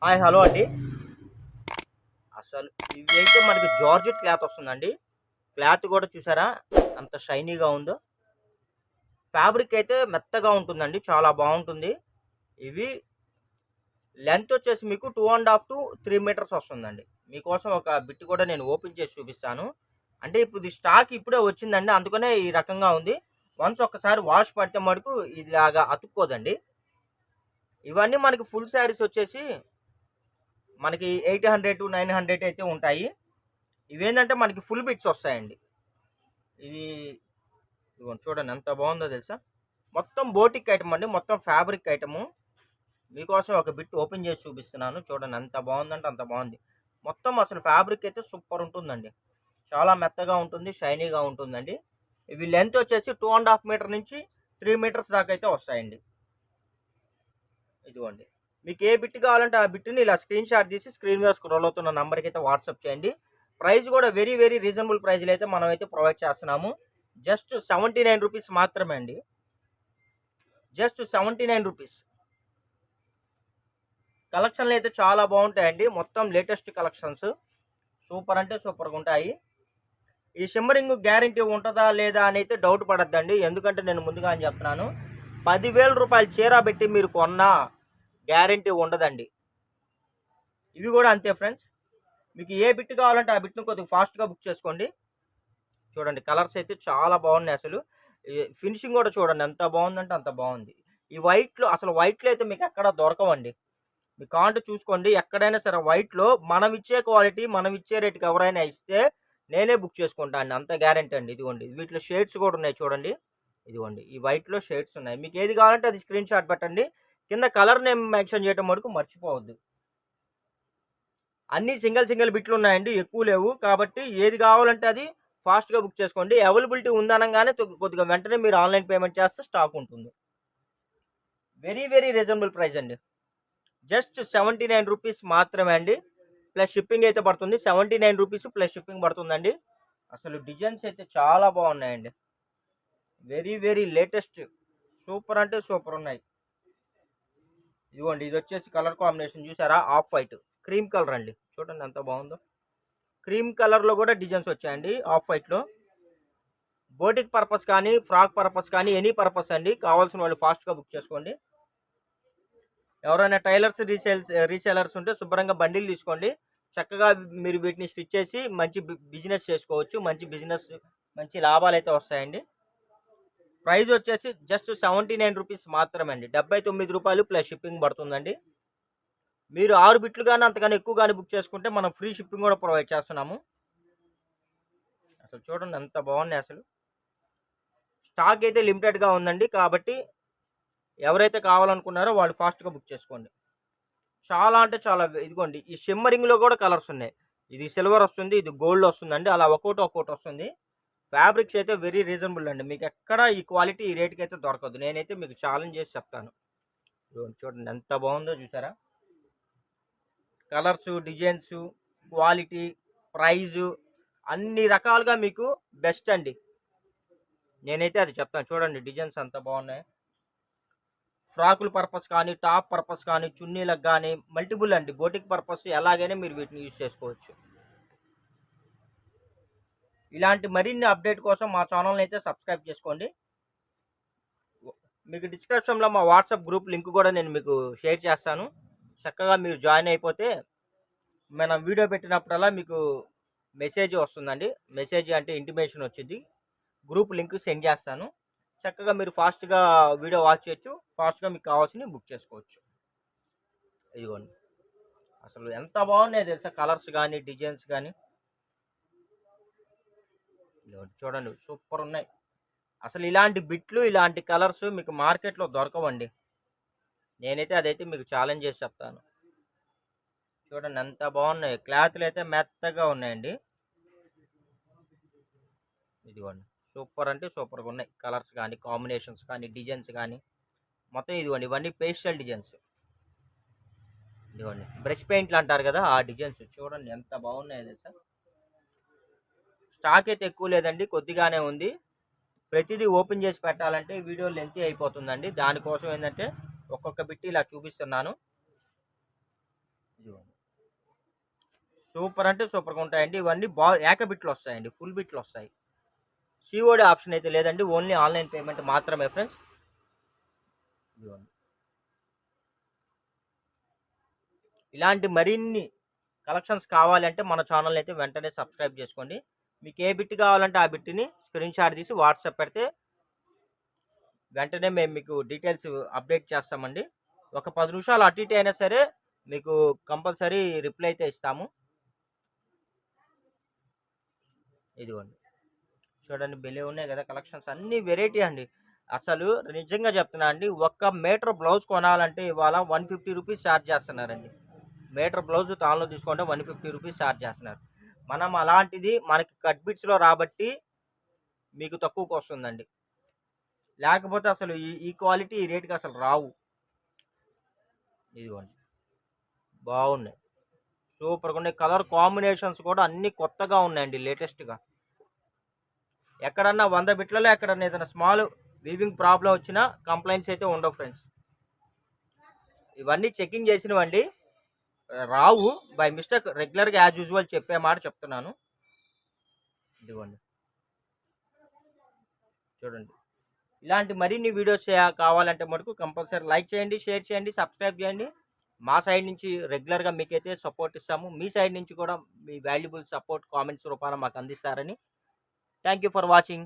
Hi hello అండి. అసలు ఇవి అయితే మనకి జార్జెట్ క్లాత్ వస్తుందండి. క్లాత్ కూడా చూసారా అంత షైనీగా ఉందో. ఫ్యాబ్రిక్ అయితే మెత్తగా ఉంటుందండి, చాలా బాగుంటుంది. ఇవి లెంత్ వచ్చేసి మీకు 2.5 to 3 మీటర్స్ వస్తుందండి. మీకోసం ఒక బిట్ కూడా నేను ఓపెన్ చేసి చూపిస్తాను. అంటే ఇప్పుడు ఇది స్టాక్ ఇప్పుడే వచ్చిందండి, అందుకనే ఈ రకంగా ఉంది. వన్స్ ఒక్కసారి వాష్ పడితే మటుకు ఇలాగా అతుక్కోదండి. ఇవన్నీ మనకి ఫుల్ శారీస్ వచ్చేసి మనకి 800 to 900 అయితే ఉంటాయి. ఇవేంటంటే మనకి ఫుల్ బిట్స్ వస్తాయండి. ఇది ఇదిగోండి చూడండి ఎంత బాగుందో తెలుసా. మొత్తం బోటిక్ ఐటమ్ అండి, మొత్తం ఫ్యాబ్రిక్ ఐటము. మీకోసం ఒక బిట్ ఓపెన్ చేసి చూపిస్తున్నాను చూడండి, ఎంత బాగుందంటే అంత బాగుంది. మొత్తం అసలు ఫ్యాబ్రిక్ అయితే సూపర్ ఉంటుందండి, చాలా మెత్తగా ఉంటుంది, షైనీగా ఉంటుందండి. ఇవి లెంత్ వచ్చేసి 2.5 మీటర్ నుంచి 3 మీటర్స్ దాకా అయితే వస్తాయండి. ఇదిగోండి, మీకు ఏ బిట్ కావాలంటే ఆ బిట్ని ఇలా స్క్రీన్ షాట్ తీసి స్క్రీన్ మీద స్క్రోల్ అవుతున్న నెంబర్కి అయితే వాట్సాప్ చేయండి. ప్రైస్ కూడా వెరీ వెరీ రీజనబుల్ ప్రైస్లో అయితే మనం అయితే ప్రొవైడ్ చేస్తున్నాము. జస్ట్ 79 రూపీస్ మాత్రమే అండి, జస్ట్ 79 రూపీస్. కలెక్షన్లు అయితే చాలా బాగుంటాయండి, మొత్తం లేటెస్ట్ కలెక్షన్స్. సూపర్ అంటే సూపర్గా ఉంటాయి. ఈ షిమ్మరింగ్ గ్యారంటీ ఉంటుందా లేదా అని అయితే డౌట్ పడద్దండి, ఎందుకంటే నేను ముందుగా అని చెప్తున్నాను, 10,000 రూపాయలు చీర పెట్టి మీరు కొన్నా గ్యారంటీ ఉండదండి. ఇవి కూడా అంతే ఫ్రెండ్స్. మీకు ఏ బిట్ కావాలంటే ఆ బిట్ను కొద్దిగా ఫాస్ట్గా బుక్ చేసుకోండి. చూడండి కలర్స్ అయితే చాలా బాగున్నాయి అసలు. ఫినిషింగ్ కూడా చూడండి ఎంత బాగుందంటే అంత బాగుంది. ఈ వైట్లో అసలు వైట్లో అయితే మీకు ఎక్కడ దొరకవండి. మీ కాంట్ చూసుకోండి, ఎక్కడైనా సరే వైట్లో మనం ఇచ్చే క్వాలిటీ మనం ఇచ్చే రేటుకి ఎవరైనా ఇస్తే నేనే బుక్ చేసుకుంటాను అండి, అంత గ్యారెంటీ అండి. ఇదిగోండి వీటిలో షేడ్స్ కూడా ఉన్నాయి చూడండి. ఇదిగోండి ఈ వైట్లో షేడ్స్ ఉన్నాయి, మీకు ఏది కావాలంటే అది స్క్రీన్ షాట్ పెట్టండి. కింద కలర్ నేమ్ మెన్షన్ చేయడం వరకు మర్చిపోవద్దు. అన్నీ సింగిల్ బిట్లు ఉన్నాయండి, ఎక్కువ లేవు. కాబట్టి ఏది కావాలంటే అది ఫాస్ట్గా బుక్ చేసుకోండి. అవైలబిలిటీ ఉందనగానే కొద్దిగా వెంటనే మీరు ఆన్లైన్ పేమెంట్ చేస్తే స్టాక్ ఉంటుంది. వెరీ వెరీ రీజనబుల్ ప్రైస్ అండి, జస్ట్ 79 రూపీస్ మాత్రమే అండి. ప్లస్ షిప్పింగ్ అయితే పడుతుంది, 79 రూపీస్ ప్లస్ షిప్పింగ్ పడుతుందండి. అసలు డిజైన్స్ అయితే చాలా బాగున్నాయండి, వెరీ వెరీ లేటెస్ట్, సూపర్ అంటే సూపర్ ఉన్నాయి. ఇదిగోండి ఇది వచ్చేసి కలర్ కాంబినేషన్ చూసారా, ఆఫ్ వైట్ క్రీమ్ కలర్ అండి, చూడండి ఎంత బాగుందో. క్రీమ్ కలర్లో కూడా డిజైన్స్ వచ్చాయండి ఆఫ్ వైట్లో. బోటిక్ పర్పస్ కానీ ఫ్రాక్ పర్పస్ కానీ ఎనీ పర్పస్ అండి, కావాల్సిన వాళ్ళు ఫాస్ట్గా బుక్ చేసుకోండి. ఎవరైనా టైలర్స్ రీసేలర్స్ ఉంటే శుభ్రంగా బండిలు తీసుకోండి, చక్కగా మీరు వీటిని స్టిచ్ చేసి మంచి బిజినెస్ చేసుకోవచ్చు. మంచి లాభాలు అయితే వస్తాయండి. ప్రైస్ వచ్చేసి జస్ట్ 79 రూపీస్ మాత్రమే అండి, 79 రూపాయలు ప్లస్ షిప్పింగ్ పడుతుందండి. మీరు 6 బిట్లు కానీ అంతకన్నా ఎక్కువ కానీ బుక్ చేసుకుంటే మనం ఫ్రీ షిప్పింగ్ కూడా ప్రొవైడ్ చేస్తున్నాము. అసలు చూడండి ఎంత బాగున్నాయి అసలు. స్టాక్ అయితే లిమిటెడ్గా ఉందండి, కాబట్టి ఎవరైతే కావాలనుకున్నారో వాళ్ళు ఫాస్ట్గా బుక్ చేసుకోండి. చాలా అంటే చాలా, ఇదిగోండి ఈ షిమ్మరింగ్లో కూడా కలర్స్ ఉన్నాయి. ఇది సిల్వర్ వస్తుంది, ఇది గోల్డ్ వస్తుందండి, అలా ఒక్కొక్కటి వస్తుంది. ఫ్యాబ్రిక్స్ అయితే వెరీ రీజనబుల్ అండి, మీకు ఎక్కడ ఈ క్వాలిటీ ఈ రేట్కి అయితే దొరకదు. నేనైతే మీకు ఛాలెంజ్ చేసి చెప్తాను. చూడండి ఎంత బాగుందో చూసారా. కలర్స్, డిజైన్స్, క్వాలిటీ, ప్రైజు అన్ని రకాలుగా మీకు బెస్ట్ అండి, నేనైతే అది చెప్తాను. చూడండి డిజైన్స్ అంత బాగున్నాయి. ఫ్రాకుల పర్పస్ కానీ టాప్ పర్పస్ కానీ చున్నీలకు కానీ మల్టిపుల్ అండి, బోటిక్ పర్పస్ ఎలాగైనా మీరు వీటిని యూజ్ చేసుకోవచ్చు. ఇలాంటి మరిన్ని అప్డేట్ కోసం మా ఛానల్ని అయితే సబ్స్క్రైబ్ చేసుకోండి. మీకు డిస్క్రిప్షన్లో మా వాట్సాప్ గ్రూప్ లింక్ కూడా నేను మీకు షేర్ చేస్తాను. చక్కగా మీరు జాయిన్ అయిపోతే మనం వీడియో పెట్టినప్పుడల్లా మీకు మెసేజ్ వస్తుందండి. మెసేజ్ అంటే ఇంటిమేషన్ వచ్చింది, గ్రూప్ లింక్ సెండ్ చేస్తాను. చక్కగా మీరు ఫాస్ట్గా వీడియో వాచ్ చేయొచ్చు, ఫాస్ట్గా మీకు కావాల్సినవి బుక్ చేసుకోవచ్చు. ఇదిగోండి అసలు ఎంత బాగున్నాయి తెలుసా, కలర్స్ కానీ డిజైన్స్ కానీ. చూడండి సూపర్ ఉన్నాయి. అసలు ఇలాంటి బిట్లు ఇలాంటి కలర్స్ మీకు మార్కెట్లో దొరకవండి, నేనైతే అదైతే మీకు ఛాలెంజ్ చేసి చెప్తాను. చూడండి ఎంత బాగున్నాయి, క్లాత్లు అయితే మెత్తగా ఉన్నాయండి. ఇదిగోండి సూపర్ అంటే సూపర్గా ఉన్నాయి, కలర్స్ కానీ కాంబినేషన్స్ కానీ డిజైన్స్ కానీ మొత్తం. ఇదిగోండి ఇవన్నీ పేస్టల్ డిజైన్స్. ఇదిగోండి బ్రష్ పెయింట్లు అంటారు కదా, ఆ డిజైన్స్ చూడండి ఎంత బాగున్నాయో తెలుసా. స్టాక్ అయితే ఎక్కువ లేదండి, కొద్దిగానే ఉంది. ప్రతిదీ ఓపెన్ చేసి పెట్టాలంటే వీడియో లెంతీ అయిపోతుందండి, దానికోసం ఏంటంటే ఒక్కొక్క బిట్ ఇలా చూపిస్తున్నాను. సూపర్ అంటే సూపర్గా ఉంటాయండి. ఇవన్నీ ఏక బిట్లు వస్తాయండి, ఫుల్ బిట్లు వస్తాయి. సిఓడి ఆప్షన్ అయితే లేదండి, ఓన్లీ ఆన్లైన్ పేమెంట్ మాత్రమే ఫ్రెండ్స్. ఇలాంటి మరిన్ని కలెక్షన్స్ కావాలంటే మన ఛానల్ అయితే వెంటనే సబ్స్క్రైబ్ చేసుకోండి. మీకు ఏ బిట్ కావాలంటే ఆ బిట్ని స్క్రీన్ షాట్ తీసి వాట్సాప్ పెడితే వెంటనే మేము మీకు డీటెయిల్స్ అప్డేట్ చేస్తామండి. ఒక 10 నిమిషాలు అటు ఇటు అయినా సరే మీకు కంపల్సరీ రిప్లై అయితే ఇస్తాము. ఇదిగోండి చూడండి, బెలే ఉన్నాయి కదా కలెక్షన్స్, అన్ని వెరైటీ అండి. అసలు నిజంగా చెప్తున్నా అండి, ఒక్క మీటర్ బ్లౌజ్ కొనాలంటే ఇవాళ 150 రూపీస్ ఛార్జ్ చేస్తున్నారండి. మీటర్ బ్లౌజ్ తాన్లో తీసుకుంటే 150 రూపీస్ ఛార్జ్ చేస్తున్నారు. మనం అలాంటిది మనకి కట్ బిట్స్లో రాబట్టి మీకు తక్కువకు వస్తుందండి. లేకపోతే అసలు ఈ క్వాలిటీ ఈ రేట్కి అసలు రావు. ఇదిగోండి బాగున్నాయి, సూపర్గా ఉన్నాయి. కలర్ కాంబినేషన్స్ కూడా అన్ని కొత్తగా ఉన్నాయండి, లేటెస్ట్గా. ఎక్కడన్నా 100 బిట్లలో ఎక్కడన్నా ఏదైనా స్మాల్ వీవింగ్ ప్రాబ్లం వచ్చినా కంప్లైంట్స్ అయితే ఉండవు ఫ్రెండ్స్. ఇవన్నీ చెకింగ్ చేసినవండి, రావు బై మిస్టేక్. రెగ్యులర్గా యాజ్ యూజువల్ చెప్పే మాట చెప్తున్నాను. ఇదిగోండి చూడండి, ఇలాంటి మరిన్ని వీడియోస్ కావాలంటే మటుకు కంపల్సరీ లైక్ చేయండి, షేర్ చేయండి, సబ్స్క్రైబ్ చేయండి. మా సైడ్ నుంచి రెగ్యులర్గా మీకైతే సపోర్ట్ ఇస్తాము. మీ సైడ్ నుంచి కూడా మీ వాల్యుబుల్ సపోర్ట్ కామెంట్స్ రూపాన మాకు అందిస్తారని. Thank you for watching.